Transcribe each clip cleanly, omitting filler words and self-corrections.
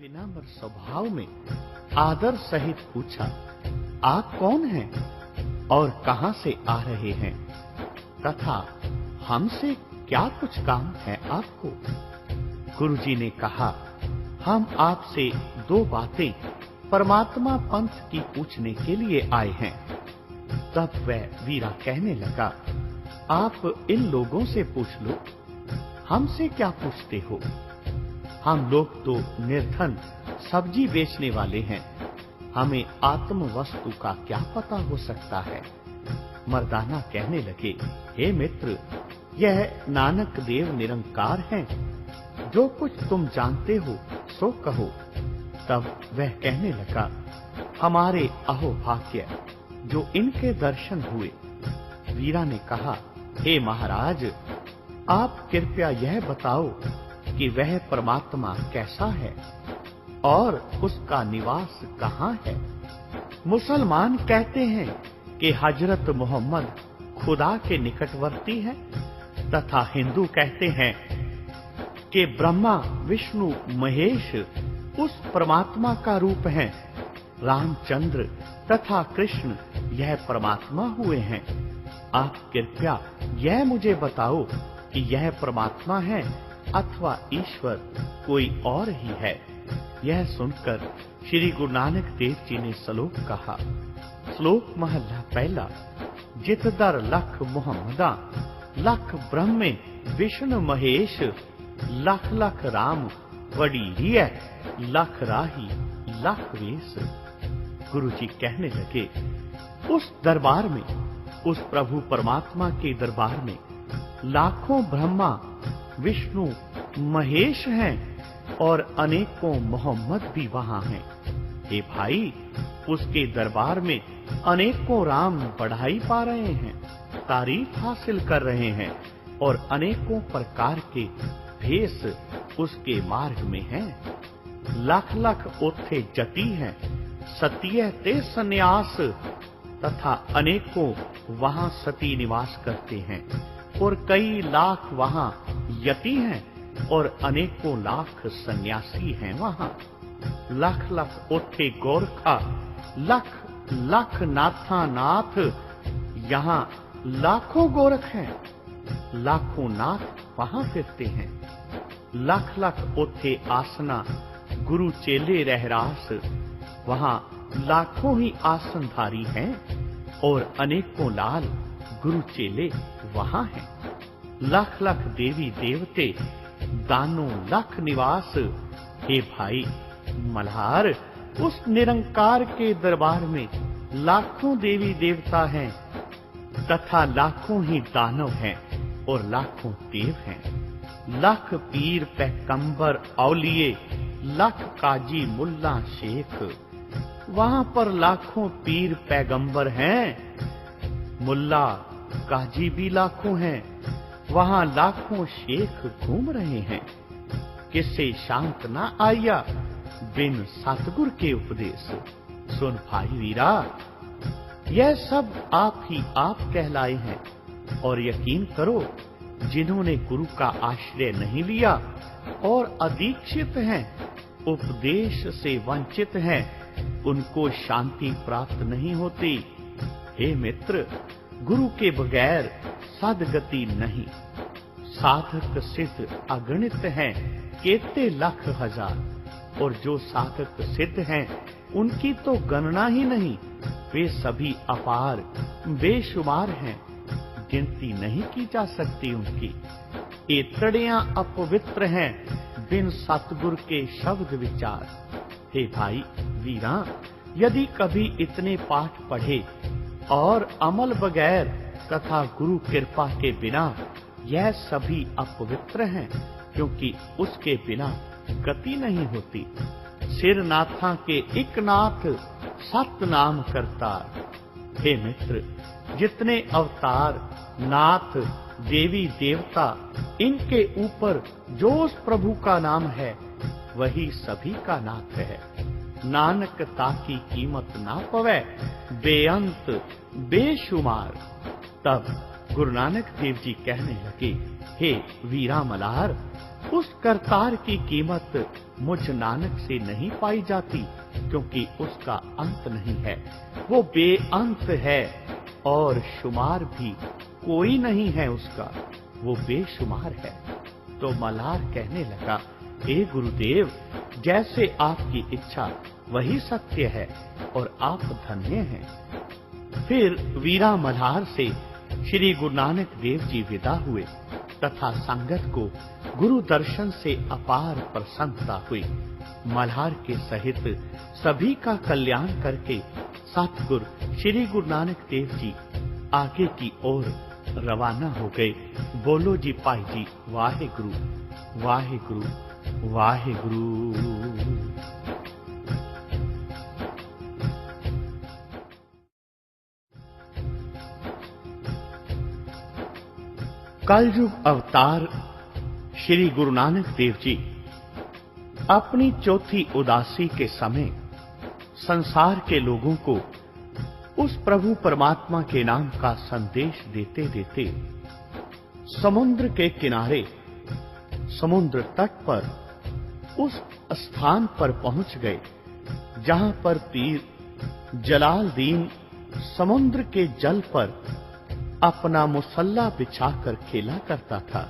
विनम्र स्वभाव में आदर सहित पूछा, आप कौन हैं और कहां से आ रहे हैं तथा हमसे क्या कुछ काम है आपको? गुरुजी ने कहा, हम आपसे दो बातें परमात्मा पंथ की पूछने के लिए आए हैं। तब वह वीरा कहने लगा, आप इन लोगों से पूछ लो, हमसे क्या पूछते हो? हम लोग तो निर्धन सब्जी बेचने वाले हैं, हमें आत्म वस्तु का क्या पता हो सकता है? मर्दाना कहने लगे, हे मित्र, यह नानक देव निरंकार हैं, जो कुछ तुम जानते हो सो कहो। तब वह कहने लगा, हमारे अहोभाग्य जो इनके दर्शन हुए। वीरा ने कहा, हे महाराज, आप कृपया यह बताओ कि वह परमात्मा कैसा है और उसका निवास कहाँ है? मुसलमान कहते हैं कि हजरत मोहम्मद खुदा के निकटवर्ती हैं तथा हिंदू कहते हैं कि ब्रह्मा विष्णु महेश उस परमात्मा का रूप हैं। रामचंद्र तथा कृष्ण यह परमात्मा हुए हैं। आप कृपया यह मुझे बताओ कि यह परमात्मा है अथवा ईश्वर कोई और ही है। यह सुनकर श्री गुरु नानक देव जी ने श्लोक कहा। श्लोक महला पहला। जित दर लख मुहम्मदा, लख ब्रह्मे विष्णु महेश, लख लख राम वडीरिय, लख राही लख वेश। गुरुजी कहने लगे, उस दरबार में, उस प्रभु परमात्मा के दरबार में लाखों ब्रह्मा विष्णु महेश हैं और अनेकों मोहम्मद भी वहां हैं। हे भाई, उसके दरबार में अनेकों राम बढ़ाई पा रहे हैं, तारीफ हासिल कर रहे हैं और अनेकों प्रकार के भेष उसके मार्ग में हैं। लख लख ओथे जति हैं, सतीय ते सन्यास, तथा अनेकों वहां सती निवास करते हैं और कई लाख वहां यति हैं और अनेकों लाख सन्यासी हैं वहां। लख लख ओथे गोरखा, लख लख नाथा नाथ, यहाँ लाखों गोरख हैं, लाखों नाथ वहां फिरते हैं। लख लख ओथे आसना, गुरु चेले रहरास, वहां लाखों ही आसनधारी हैं और अनेकों लाल गुरु चेले वहां हैं। लख लख देवी देवते, दानों लख निवास। हे भाई मल्हार, उस निरंकार के दरबार में लाखों देवी देवता हैं तथा लाखों ही दानव हैं और लाखों देव हैं। लख पीर पैगंबर औलिये, लख काजी मुल्ला शेख, वहां पर लाखों पीर पैगंबर हैं, मुल्ला काजी भी लाखों हैं, वहां लाखों शेख घूम रहे हैं। किससे शांत ना आया बिन सतगुर के उपदेश। सुन भाई वीरा, यह सब आप ही आप कहलाए हैं और यकीन करो, जिन्होंने गुरु का आश्रय नहीं लिया और अदीक्षित हैं, उपदेश से वंचित हैं, उनको शांति प्राप्त नहीं होती। हे मित्र, गुरु के बगैर सदगति नहीं। साधक सिद्ध अगणित हैं, केते लख हजार, और जो साधक सिद्ध हैं उनकी तो गणना ही नहीं। वे सभी अपार बेशुमार हैं, गिनती नहीं की जा सकती उनकी। एतड़ियां अपवित्र हैं बिन सतगुर के शब्द विचार। हे भाई वीरा, यदि कभी इतने पाठ पढ़े और अमल बगैर तथा गुरु कृपा के बिना, यह सभी अपवित्र हैं, क्योंकि उसके बिना गति नहीं होती। सिर नाथा के एक नाथ, सत नाम करतार। हे मित्र, जितने अवतार नाथ देवी देवता, इनके ऊपर जो उस प्रभु का नाम है वही सभी का नाथ है। नानक ताकी कीमत ना पवे, बेअंत बेशुमार। तब गुरु नानक देव जी कहने लगे, हे वीरा मल्हार, उस करतार की कीमत मुझ नानक से नहीं पाई जाती, क्योंकि उसका अंत नहीं है। वो बेअंत है और शुमार भी कोई नहीं है उसका, वो बेशुमार है। तो मल्हार कहने लगा, हे गुरुदेव, जैसे आपकी इच्छा वही सत्य है और आप धन्य हैं। फिर वीरा मल्हार से श्री गुरु नानक देव जी विदा हुए तथा संगत को गुरु दर्शन से अपार प्रसन्नता हुई। मल्हार के सहित सभी का कल्याण करके सतगुरु श्री गुरु नानक देव जी आगे की ओर रवाना हो गए। बोलो जी पाई जी, वाहे गुरु, वाहे गुरु, वाहे गुरु। कलयुग अवतार श्री गुरु नानक देव जी अपनी चौथी उदासी के समय संसार के लोगों को उस प्रभु परमात्मा के नाम का संदेश देते देते समुद्र के किनारे, समुद्र तट पर उस स्थान पर पहुंच गए जहां पर पीर जलालदीन समुद्र के जल पर अपना मुसल्ला बिछाकर खेला करता था।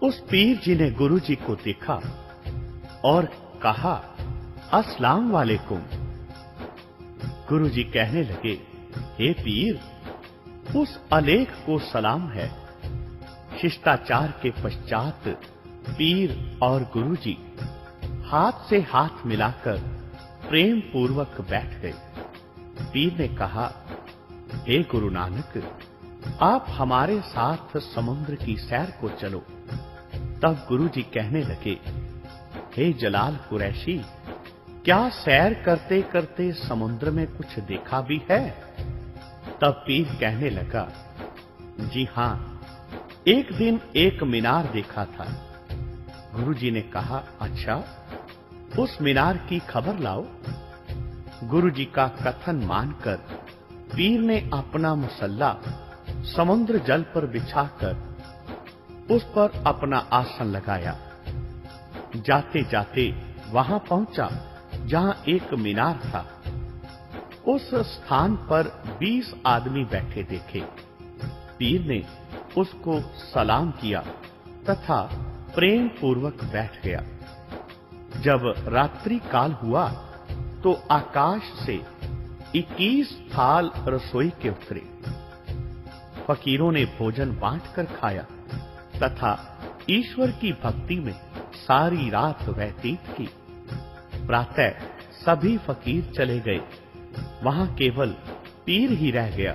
उस पीर जी ने गुरु जी को देखा और कहा, अस्सलाम वालेकुम। गुरु जी कहने लगे, हे पीर, उस अलेख को सलाम है। शिष्टाचार के पश्चात पीर और गुरु जी हाथ से हाथ मिलाकर प्रेम पूर्वक बैठ गए। पीर ने कहा, हे गुरु नानक, आप हमारे साथ समुद्र की सैर को चलो। तब गुरु जी कहने लगे, हे जलाल कुरैशी, क्या सैर करते करते समुद्र में कुछ देखा भी है? तब पीर कहने लगा, जी हां, एक दिन एक मीनार देखा था। गुरु जी ने कहा, अच्छा, उस मीनार की खबर लाओ। गुरु जी का कथन मानकर पीर ने अपना मुसल्ला समुद्र जल पर बिछाकर उस पर अपना आसन लगाया। जाते जाते वहां पहुंचा जहां एक मीनार था। उस स्थान पर 20 आदमी बैठे देखे। पीर ने उसको सलाम किया तथा प्रेम पूर्वक बैठ गया। जब रात्रि काल हुआ तो आकाश से 21 थाल रसोई के उतरे। फकीरों ने भोजन बांटकर खाया तथा ईश्वर की भक्ति में सारी रात व्यतीत की। प्रातः सभी फकीर चले गए, वहां केवल पीर ही रह गया।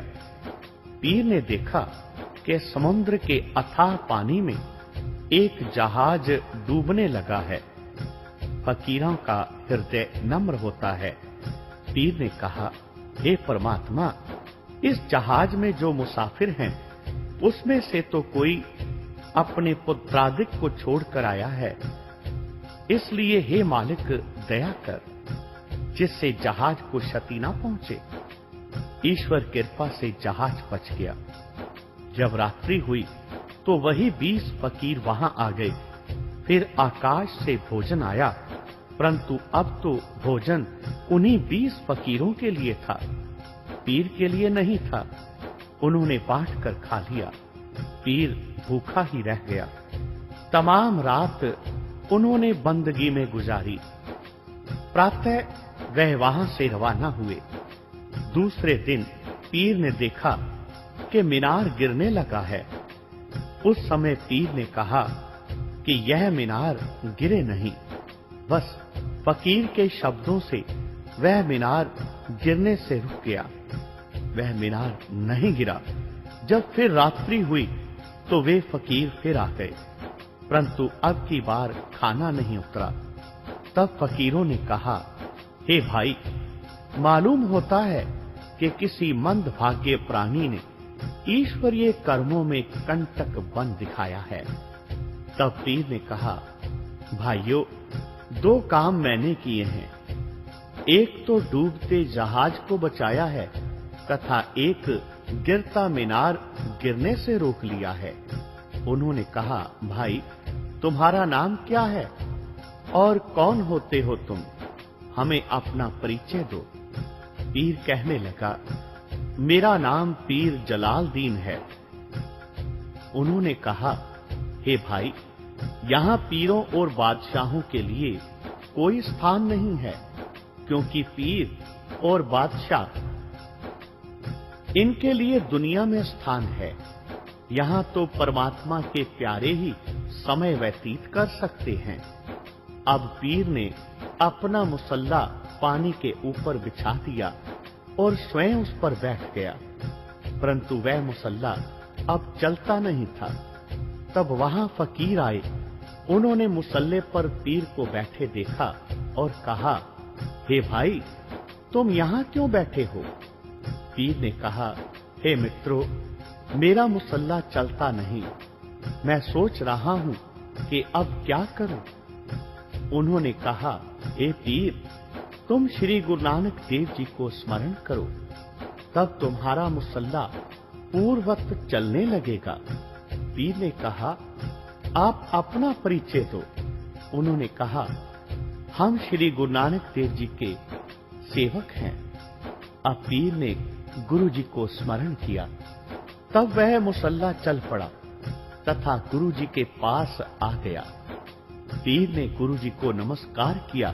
पीर ने देखा कि समुद्र के अथाह पानी में एक जहाज डूबने लगा है। फकीरों का हृदय नम्र होता है। पीर ने कहा, हे परमात्मा, इस जहाज में जो मुसाफिर हैं, उसमें से तो कोई अपने पुत्रादिक को छोड़कर आया है, इसलिए हे मालिक दया कर, जिससे जहाज को क्षति न पहुंचे। ईश्वर कृपा से जहाज बच गया। जब रात्रि हुई तो वही 20 फकीर वहां आ गए। फिर आकाश से भोजन आया, परंतु अब तो भोजन उन्हीं 20 फकीरों के लिए था, पीर के लिए नहीं था। उन्होंने बांट कर खा लिया। पीर भूखा ही रह गया। तमाम रात उन्होंने बंदगी में गुजारी। प्रातः वह वहां से रवाना हुए। दूसरे दिन पीर ने देखा कि मीनार गिरने लगा है। उस समय पीर ने कहा कि यह मीनार गिरे नहीं, बस फकीर के शब्दों से वह मीनार गिरने से रुक गया। वह मीनार नहीं गिरा। जब फिर रात्रि हुई तो वे फकीर फिर आ गए, परंतु अब की बार खाना नहीं उतरा। तब फकीरों ने कहा, हे भाई, मालूम होता है कि किसी मंदभाग्य प्राणी ने ईश्वरीय कर्मों में कंटक बन दिखाया है। तब पीर ने कहा, भाइयों, 2 काम मैंने किए हैं। एक तो डूबते जहाज को बचाया है तथा एक गिरता मीनार गिरने से रोक लिया है। उन्होंने कहा, भाई तुम्हारा नाम क्या है और कौन होते हो तुम? हमें अपना परिचय दो। पीर कहने लगा, मेरा नाम पीर जलालदीन है। उन्होंने कहा, हे भाई, यहां पीरों और बादशाहों के लिए कोई स्थान नहीं है, क्योंकि पीर और बादशाह इनके लिए दुनिया में स्थान है। यहां तो परमात्मा के प्यारे ही समय व्यतीत कर सकते हैं। अब पीर ने अपना मुसल्ला पानी के ऊपर बिछा दिया और स्वयं उस पर बैठ गया, परंतु वह मुसल्ला अब चलता नहीं था। तब वहां फकीर आए। उन्होंने मुसल्ले पर पीर को बैठे देखा और कहा, हे भाई, तुम यहां क्यों बैठे हो? पीर ने कहा, हे मित्रों, मेरा मुसल्ला चलता नहीं। मैं सोच रहा हूं कि अब क्या करूं। उन्होंने कहा, हे पीर, तुम श्री गुरु नानक देव जी को स्मरण करो, तब तुम्हारा मुसल्ला पूर्ववत चलने लगेगा। पीर ने कहा, आप अपना परिचय दो। उन्होंने कहा, हम श्री गुरु नानक देव जी के सेवक हैं। अब पीर ने गुरु जी को स्मरण किया। तब वह मुसल्ला चल पड़ा तथा गुरु जी के पास आ गया। पीर ने गुरु जी को नमस्कार किया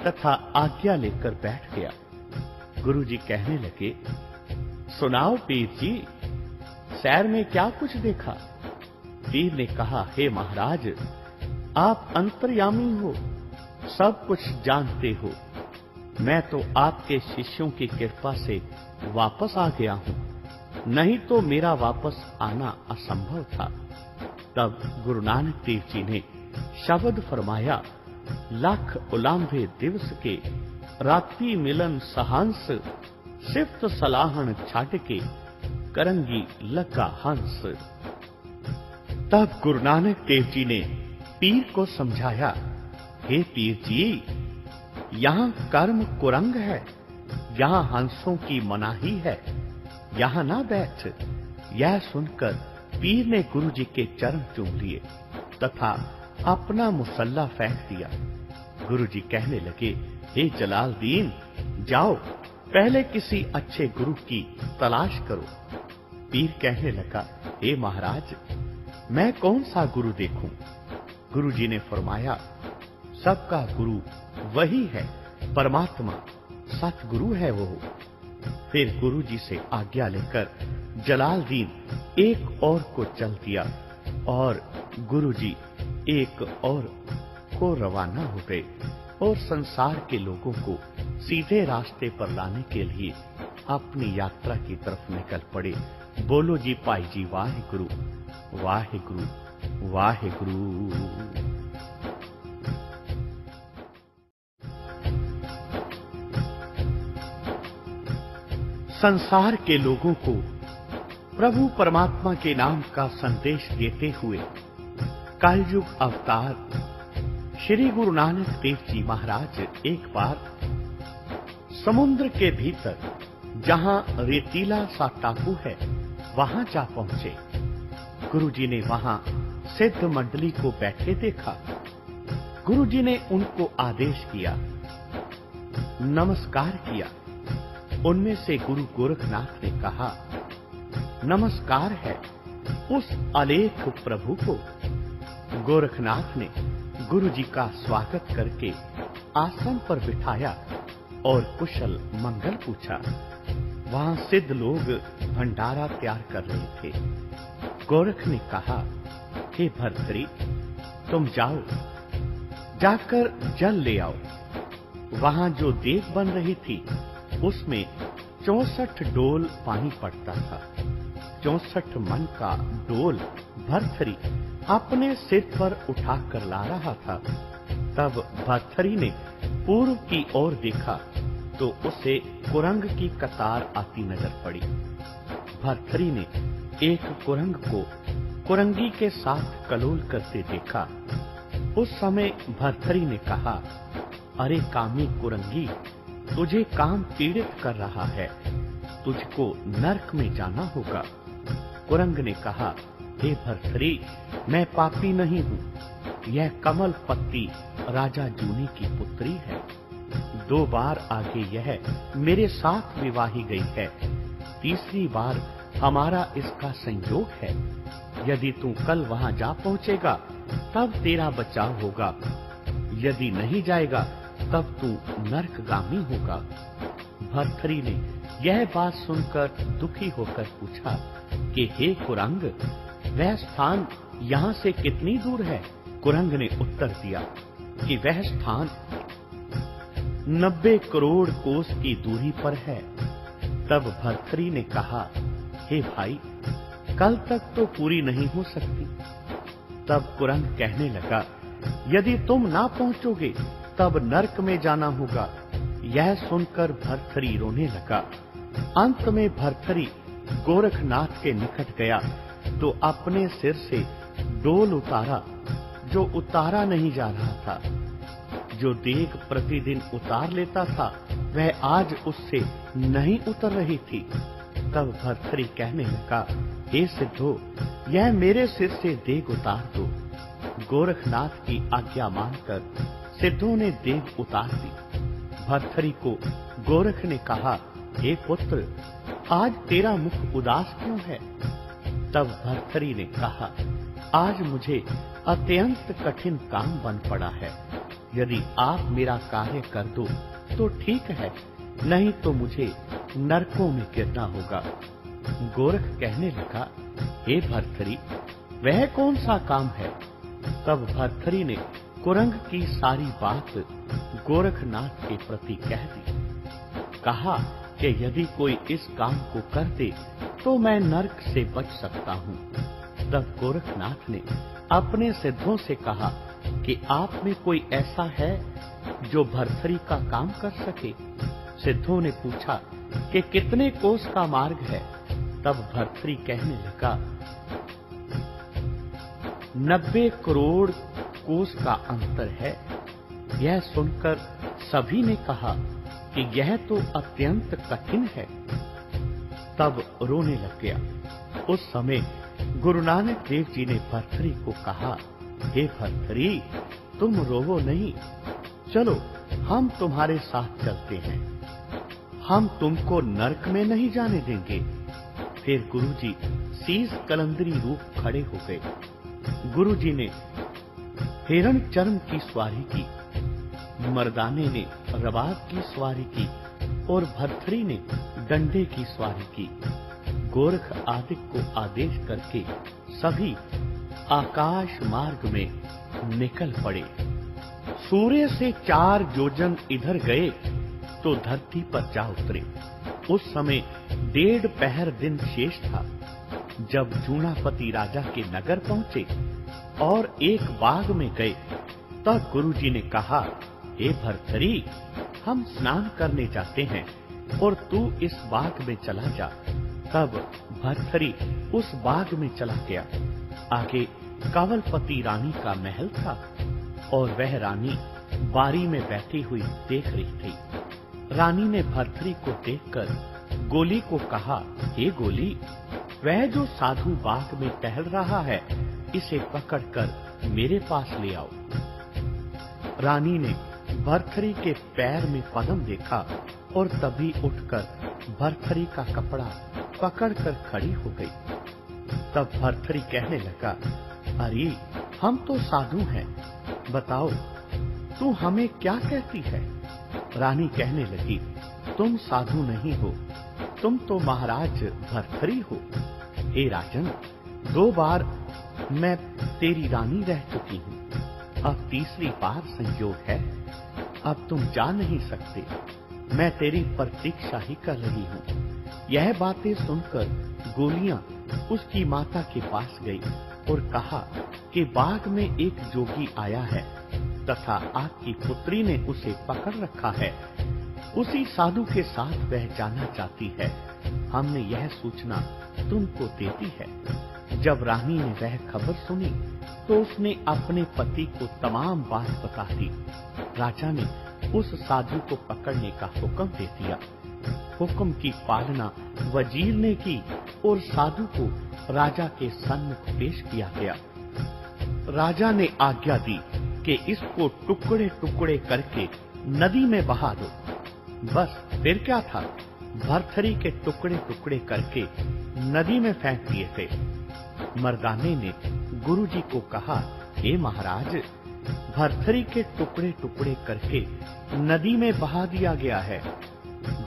तथा आज्ञा लेकर बैठ गया। गुरु जी कहने लगे, सुनाओ पीर जी, सैर में क्या कुछ देखा? पीर ने कहा, हे महाराज, आप अंतर्यामी हो, सब कुछ जानते हो। मैं तो आपके शिष्यों की कृपा से वापस आ गया हूं, नहीं तो मेरा वापस आना असंभव था। तब गुरु नानक देव जी ने शब्द फरमाया, लाख उलांभे दिवस के राती मिलन सहांस, सिफ्त सलाहन छाट के करंगी लगा हंस। तब गुरु नानक देव जी ने पीर को समझाया, हे पीर जी, यहाँ कर्म कुरंग है, यहाँ हंसों की मनाही है, यहाँ ना बैठ। यह सुनकर पीर ने गुरु जी के चरण चूम लिए तथा अपना मुसल्ला फेंक दिया। गुरु जी कहने लगे, हे जलालदीन, जाओ पहले किसी अच्छे गुरु की तलाश करो। पीर कहने लगा, हे महाराज, मैं कौन सा गुरु देखूं? गुरु जी ने फरमाया, सबका गुरु वही है, परमात्मा, सतगुरु है वो। फिर गुरु जी से आज्ञा लेकर जलालदीन एक और को चल दिया और गुरु जी एक और को रवाना हो गए और संसार के लोगों को सीधे रास्ते पर लाने के लिए अपनी यात्रा की तरफ निकल पड़े। बोलो जी भाई जी, वाहिगुरु वाहिगुरु वाहिगुरु। संसार के लोगों को प्रभु परमात्मा के नाम का संदेश देते हुए कलयुग अवतार श्री गुरु नानक देव जी महाराज एक बार समुद्र के भीतर जहां रेतीला सा टापू है वहां जा पहुंचे। गुरु जी ने वहां सिद्ध मंडली को बैठे देखा। गुरु जी ने उनको आदेश किया, नमस्कार किया। उनमें से गुरु गोरखनाथ ने कहा, नमस्कार है उस अलेख प्रभु को। गोरखनाथ ने गुरु जी का स्वागत करके आसन पर बिठाया और कुशल मंगल पूछा। वहां सिद्ध लोग भंडारा तैयार कर रहे थे। गोरख ने कहा, हे भर्तृ, तुम जाओ, जाकर जल ले आओ। वहां जो देग बन रही थी उसमें 64 डोल पानी पड़ता था। 64 मन का डोल भर्तृ अपने सिर पर उठाकर ला रहा था। तब भर्तृ ने पूर्व की ओर देखा तो उसे कुरंग की कतार आती नजर पड़ी। भर्तृ ने एक कुरंग को कुरंगी के साथ कलोल करते देखा। उस समय भर्तृ ने कहा, अरे कामी कुरंगी, तुझे काम पीड़ित कर रहा है, तुझको नरक में जाना होगा। कुरंग ने कहा, हे भर्तरी, मैं पापी नहीं हूँ। यह कमल पत्ती राजा जूनी की पुत्री है। 2 बार आगे यह मेरे साथ विवाही गई है। तीसरी बार हमारा इसका संयोग है। यदि तू कल वहां जा पहुंचेगा तब तेरा बचाव होगा, यदि नहीं जाएगा तब तू नरकगामी होगा। भर्तरी ने यह बात सुनकर दुखी होकर पूछा कि हे कुरंग, वह स्थान यहाँ से कितनी दूर है? कुरंग ने उत्तर दिया कि वह स्थान 90 करोड़ कोस की दूरी पर है। तब भर्तरी ने कहा, हे भाई, कल तक तो पूरी नहीं हो सकती। तब कुरंग कहने लगा, यदि तुम ना पहुंचोगे तब नरक में जाना होगा। यह सुनकर भर्तरी रोने लगा। अंत में भर्तरी गोरखनाथ के निकट गया तो अपने सिर से डोल उतारा, जो उतारा नहीं जा रहा था। जो देग प्रतिदिन उतार लेता था वह आज उससे नहीं उतर रही थी। तब भर्तरी कहने लगा, हे सिद्धो, यह मेरे सिर से देग उतार दो। गोरखनाथ की आज्ञा मानकर सिद्धों ने देग उतार दी। भर्तरी को गोरख ने कहा, हे पुत्र, आज तेरा मुख उदास क्यों है? तब भर्तरी ने कहा, आज मुझे अत्यंत कठिन काम बन पड़ा है। यदि आप मेरा कार्य कर दो तो ठीक है, नहीं तो मुझे नरकों में गिरना होगा। गोरख कहने लगा, हे भर्तरी, वह कौन सा काम है? तब भर्तरी ने कुरंग की सारी बात गोरखनाथ के प्रति कह दी। कहा कि यदि कोई इस काम को कर दे तो मैं नरक से बच सकता हूँ। तब गोरखनाथ ने अपने सिद्धों से कहा कि आप में कोई ऐसा है जो भर्तरी का काम कर सके? सिद्धों ने पूछा कि कितने कोस का मार्ग है? तब भर्तरी कहने लगा, 90 करोड़ कोस का अंतर है। यह सुनकर सभी ने कहा कि यह तो अत्यंत कठिन है। तब रोने लग गया। उस समय गुरु नानक देव जी ने भर्तरी को कहा, हे भर्तरी, तुम रोवो नहीं, चलो हम तुम्हारे साथ चलते हैं। हम तुमको नरक में नहीं जाने देंगे। फिर गुरुजी शीश कलंदरी रूप खड़े हो गए। गुरुजी ने हिरण चर्म की सवारी की, मर्दाने ने रबाब की सवारी की और भर्तरी ने डंडे की सवारी की। गोरख आदि को आदेश करके सभी आकाश मार्ग में निकल पड़े। सूर्य से 4 योजन इधर गए तो धरती पर जा उतरे। उस समय 1.5 पहर दिन शेष था। जब जूनापति राजा के नगर पहुंचे और एक बाग में गए तब गुरुजी ने कहा, हे भर्तरी, हम स्नान करने जाते हैं और तू इस बाग में चला जा। तब भर्तरी उस बाग में चला गया। आगे कंवलपति रानी का महल था और वह रानी बारी में बैठी हुई देख रही थी। रानी ने भर्तरी को देखकर गोली को कहा, हे गोली, वह जो साधु बाग में टहल रहा है, इसे पकड़कर मेरे पास ले आओ। रानी ने भर्तरी के पैर में पद्म देखा और तभी उठकर भर्तरी का कपड़ा पकड़कर खड़ी हो गई। तब भर्तरी कहने लगा, अरे हम तो साधु हैं, बताओ तू हमें क्या कहती है? रानी कहने लगी, तुम साधु नहीं हो, तुम तो महाराज भर्तरी हो। हे राजन, 2 बार मैं तेरी रानी रह चुकी हूँ, अब तीसरी बार संयोग है। अब तुम जा नहीं सकते, मैं तेरी प्रतीक्षा ही कर रही हूँ। यह बातें सुनकर गोलियां उसकी माता के पास गई और कहा कि बाग में एक जोगी आया है तथा आपकी पुत्री ने उसे पकड़ रखा है। उसी साधु के साथ वह जाना चाहती है। हमने यह सूचना तुमको दे दी है। जब रानी ने वह खबर सुनी तो उसने अपने पति को तमाम बात बता दी। राजा ने उस साधु को पकड़ने का हुक्म दे दिया। हुक्म की पालना वजीर ने की और साधु को राजा के सम्मुख पेश किया गया। राजा ने आज्ञा दी कि इसको टुकड़े टुकड़े करके नदी में बहा दो। बस फिर क्या था, भरथरी के टुकड़े टुकड़े करके नदी में फेंक दिए थे। मर्दाने ने गुरुजी को कहा, हे महाराज, भरथरी के टुकड़े टुकड़े करके नदी में बहा दिया गया है।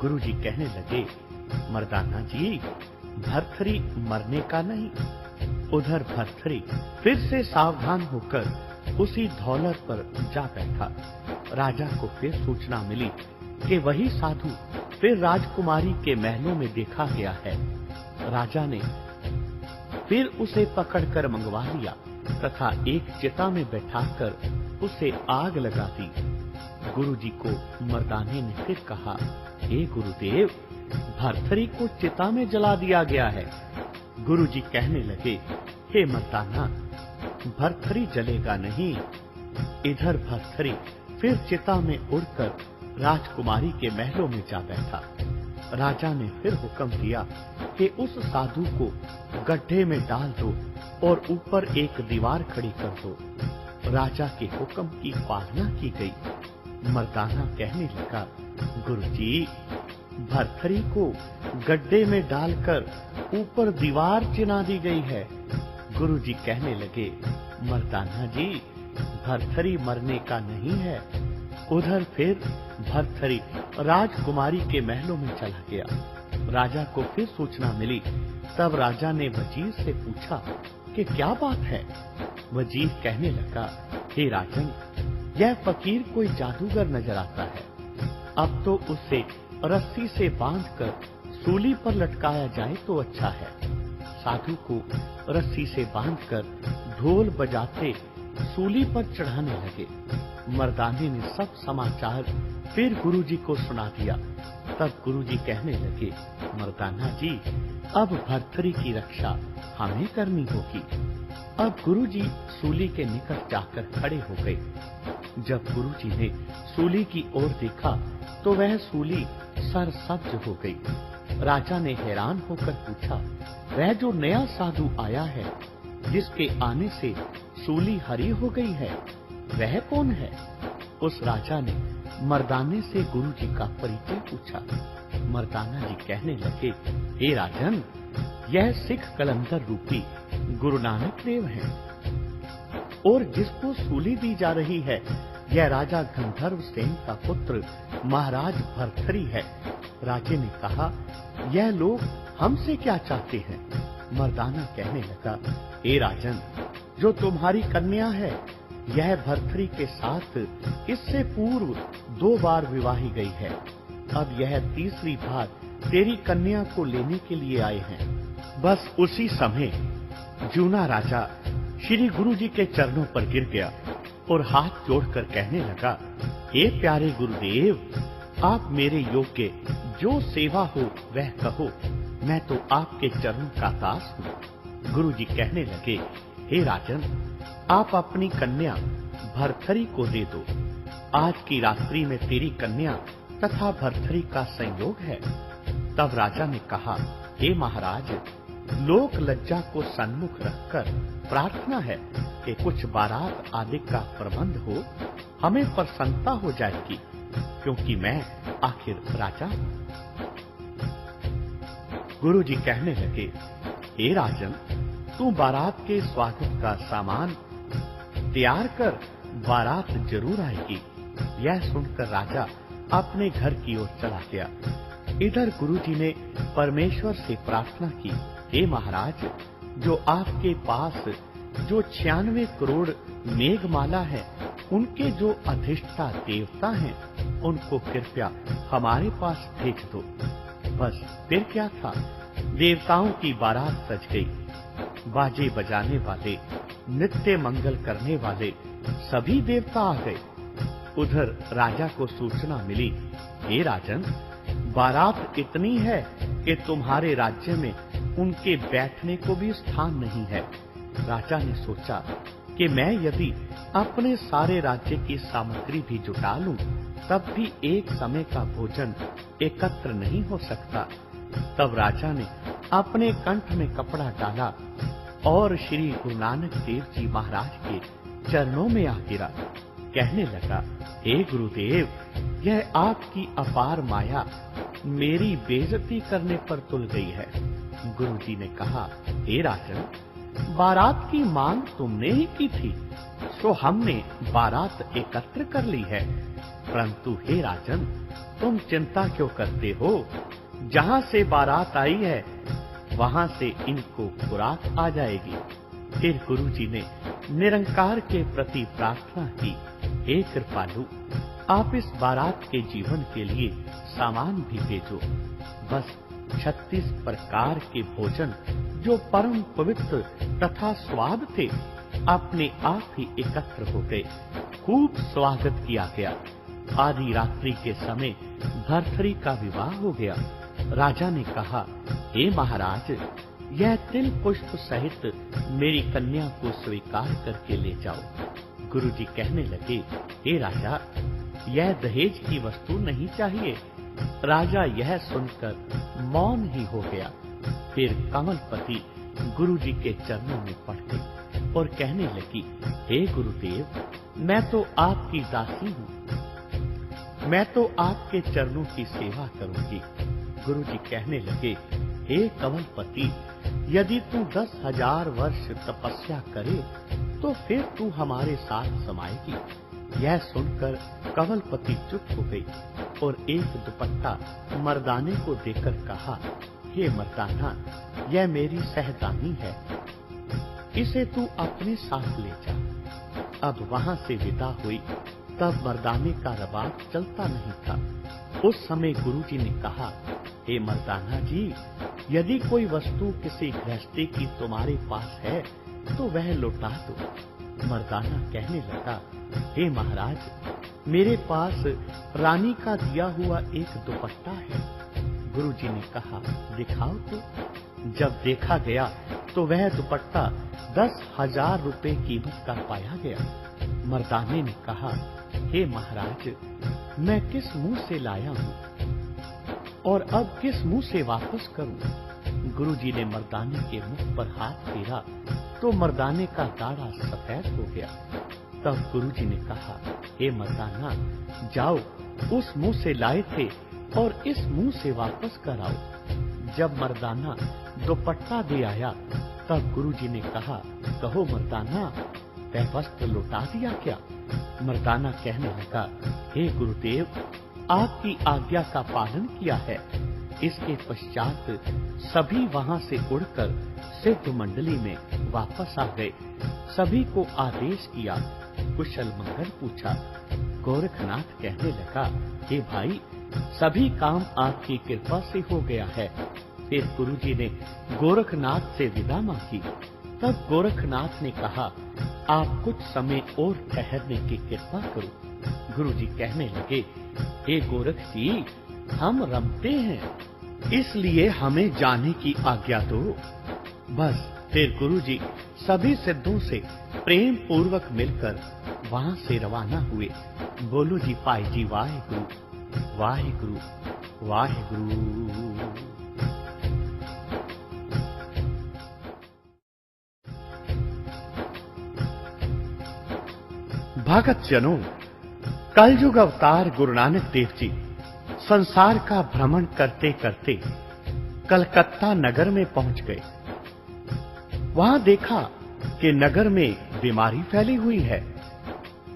गुरुजी कहने लगे, मर्दाना जी, भरथरी मरने का नहीं। उधर भरथरी फिर से सावधान होकर उसी धौलत पर जा बैठा। राजा को फिर सूचना मिली कि वही साधु फिर राजकुमारी के महलों में देखा गया है। राजा ने फिर उसे पकड़कर मंगवा लिया तथा एक चिता में बैठाकर उसे आग लगा दी। गुरुजी को मर्दाने ने फिर कहा, हे गुरुदेव, भरथरी को चिता में जला दिया गया है। गुरुजी कहने लगे, हे मर्दाना, भरथरी जलेगा नहीं। इधर भरथरी फिर चिता में उड़कर राजकुमारी के महलों में जा बैठा। राजा ने फिर हुक्म दिया कि उस साधु को गड्ढे में डाल दो और ऊपर एक दीवार खड़ी कर दो। राजा के हुक्म की पालना की गई। मर्दाना कहने लगा, गुरुजी, भरथरी को गड्ढे में डालकर ऊपर दीवार चिना दी गई है। गुरुजी कहने लगे, मर्दाना जी, भरथरी मरने का नहीं है। उधर फिर भरथरी राजकुमारी के महलों में चला गया। राजा को फिर सूचना मिली। तब राजा ने वजीर से पूछा कि क्या बात है। वजीर कहने लगा, हे राजन, यह फकीर कोई जादूगर नजर आता है। अब तो उसे रस्सी से बांधकर सूली पर लटकाया जाए तो अच्छा है। साधु को रस्सी से बांधकर ढोल बजाते सूली पर चढ़ाने लगे। मर्दाने ने सब समाचार फिर गुरुजी को सुना दिया। तब गुरुजी कहने लगे, मर्दाना जी, अब भरथरी की रक्षा हमें करनी होगी। अब गुरुजी सूली के निकट जाकर खड़े हो गए। जब गुरुजी ने सूली की ओर देखा तो वह सूली सरसब्ज हो गई। राजा ने हैरान होकर पूछा, वह जो नया साधु आया है, जिसके आने से सूली हरी हो गई है, वह कौन है? उस राजा ने मर्दाने से गुरुजी का परिचय पूछा। मर्दाना जी कहने लगे, हे राजन, यह सिख कलंदर रूपी गुरु नानक देव हैं और जिसको सूली दी जा रही है, यह राजा गंधर्व सेन का पुत्र महाराज भरथरी है। राजे ने कहा, यह लोग हमसे क्या चाहते हैं? मर्दाना कहने लगा, हे राजन, जो तुम्हारी कन्या है, यह भरथरी के साथ इससे पूर्व 2 बार विवाही गई है। अब यह तीसरी बार तेरी कन्या को लेने के लिए आए हैं। बस उसी समय जूना राजा श्री गुरुजी के चरणों पर गिर गया और हाथ जोड़कर कहने लगा, हे प्यारे गुरुदेव, आप मेरे योग्य जो सेवा हो वह कहो, मैं तो आपके चरणों का दास हूँ। गुरुजी कहने लगे, हे राजन, आप अपनी कन्या भरथरी को दे दो। आज की रात्रि में तेरी कन्या तथा भरथरी का संयोग है। तब राजा ने कहा, हे महाराज, लोक लज्जा को सन्मुख रखकर प्रार्थना है कि कुछ बारात आदि का प्रबंध हो, हमें प्रसन्नता हो जाएगी, क्योंकि मैं आखिर राजा हूँ। गुरुजी कहने लगे, हे राजन, तू बारात के स्वागत का सामान तैयार कर, बारात जरूर आएगी। यह सुनकर राजा अपने घर की ओर चला गया। इधर गुरुजी ने परमेश्वर से प्रार्थना की, हे महाराज, जो आपके पास जो 96 करोड़ मेघमाला है, उनके जो अधिष्ठा देवता हैं, उनको कृपया हमारे पास भेज दो। बस फिर क्या था, देवताओं की बारात सज गई। बाजे बजाने वाले, नित्य मंगल करने वाले सभी देवता आ गए। उधर राजा को सूचना मिली, हे राजन, बारात इतनी है कि तुम्हारे राज्य में उनके बैठने को भी स्थान नहीं है। राजा ने सोचा कि मैं यदि अपने सारे राज्य की सामग्री भी जुटा लूं, तब भी एक समय का भोजन एकत्र नहीं हो सकता। तब राजा ने अपने कंठ में कपड़ा डाला और श्री गुरु नानक देव जी महाराज के चरणों में आ गिरा। कहने लगा, हे गुरुदेव, यह आपकी अपार माया मेरी बेइज्जती करने पर तुल गई है। गुरुजी ने कहा, हे राजन, बारात की मांग तुमने ही की थी, तो हमने बारात एकत्र कर ली है। परंतु हे राजन, तुम चिंता क्यों करते हो? जहां से बारात आई है वहां से इनको खुराक आ जाएगी। फिर गुरुजी ने निरंकार के प्रति प्रार्थना की, हे कृपालु, आप इस बारात के जीवन के लिए सामान भी भेजो। बस 36 प्रकार के भोजन जो परम पवित्र तथा स्वाद थे, अपने आप ही एकत्र हो गए। खूब स्वागत किया गया। आधी रात्रि के समय भर्तृहरि का विवाह हो गया। राजा ने कहा, हे महाराज, यह तिल पुष्प सहित मेरी कन्या को स्वीकार करके ले जाओ। गुरुजी कहने लगे, हे राजा, यह दहेज की वस्तु नहीं चाहिए। राजा यह सुनकर मौन ही हो गया। फिर कमलपति गुरुजी के चरणों में पड़ गई और कहने लगी, हे गुरुदेव, मैं तो आपकी दासी हूँ, मैं तो आपके चरणों की सेवा करूंगी। गुरुजी कहने लगे, हे कमलपति, यदि तू 10,000 वर्ष तपस्या करे तो फिर तू हमारे साथ समाएगी। यह सुनकर कमलपति चुप हो गई और एक दुपट्टा मर्दाने को देकर कहा, हे मर्दाना, यह मेरी सहदानी है, इसे तू अपने साथ ले जा। अब वहां से विदा हुई। तब मर्दाने का रबाब चलता नहीं था। उस समय गुरुजी ने कहा, हे मर्दाना जी, यदि कोई वस्तु किसी गृहस्थी की तुम्हारे पास है तो वह लौटा दो। मर्दाना कहने लगा, हे महाराज, मेरे पास रानी का दिया हुआ एक दुपट्टा है। गुरुजी ने कहा, दिखाओ तो। जब देखा गया तो वह दुपट्टा 10,000 रुपए कीमत का पाया गया। मर्दाने ने कहा, हे महाराज, मैं किस मुंह से लाया हूँ और अब किस मुंह से वापस करूं? गुरुजी ने मर्दाने के मुख पर हाथ फेरा तो मर्दाने का दाढ़ा सफेद हो गया। तब गुरुजी ने कहा, हे मर्दाना, जाओ, उस मुंह से लाए थे और इस मुंह से वापस कर आओ। जब मर्दाना दुपट्टा दे आया तब गुरुजी ने कहा, कहो मर्दाना, वह वस्त्र लौटा दिया क्या? मर्दाना कहने लगा, हे गुरुदेव, आपकी आज्ञा का पालन किया है। इसके पश्चात सभी वहां से उड़कर सिद्ध मंडली में वापस आ गए। सभी को आदेश किया, कुशल मंगल पूछा। गोरखनाथ कहने लगा, हे भाई, सभी काम आपकी कृपा से हो गया है। फिर गुरुजी ने गोरखनाथ से विदा मांगी। तब गोरखनाथ ने कहा, आप कुछ समय और ठहरने की कृपा करो। गुरुजी कहने लगे, हे गोरख जी, हम रमते हैं, इसलिए हमें जाने की आज्ञा दो। बस फिर गुरुजी सभी सिद्धों से प्रेम पूर्वक मिलकर वहां से रवाना हुए। बोलो जी पाई जी वाहिगुरु, वाहिगुरु, वाहिगुरु। भगत जनों, कलयुग अवतार गुरु नानक देव जी संसार का भ्रमण करते करते कलकत्ता नगर में पहुंच गए। वहां देखा कि नगर में बीमारी फैली हुई है।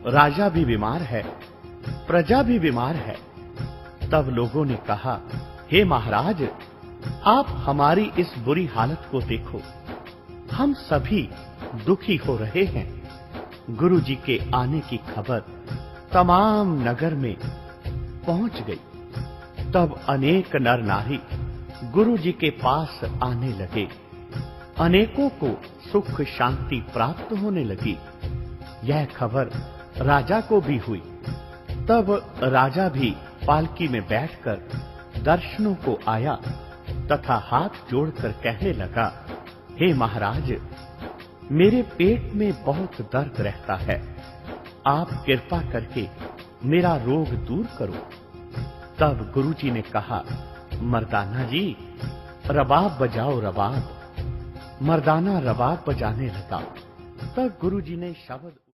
राजा भी बीमार है, प्रजा भी बीमार है। तब लोगों ने कहा, हे महाराज, आप हमारी इस बुरी हालत को देखो, हम सभी दुखी हो रहे हैं। गुरुजी के आने की खबर तमाम नगर में पहुंच गई। तब अनेक नर नारी गुरुजी के पास आने लगे। अनेकों को सुख शांति प्राप्त होने लगी। यह खबर राजा को भी हुई। तब राजा भी पालकी में बैठकर दर्शनों को आया तथा हाथ जोड़कर कहने लगा, हे महाराज, मेरे पेट में बहुत दर्द रहता है, आप कृपा करके मेरा रोग दूर करो। तब गुरुजी ने कहा, मर्दाना जी, रबाब बजाओ रबाब। मर्दाना रबाब बजाने लगा। तब गुरुजी ने शब्द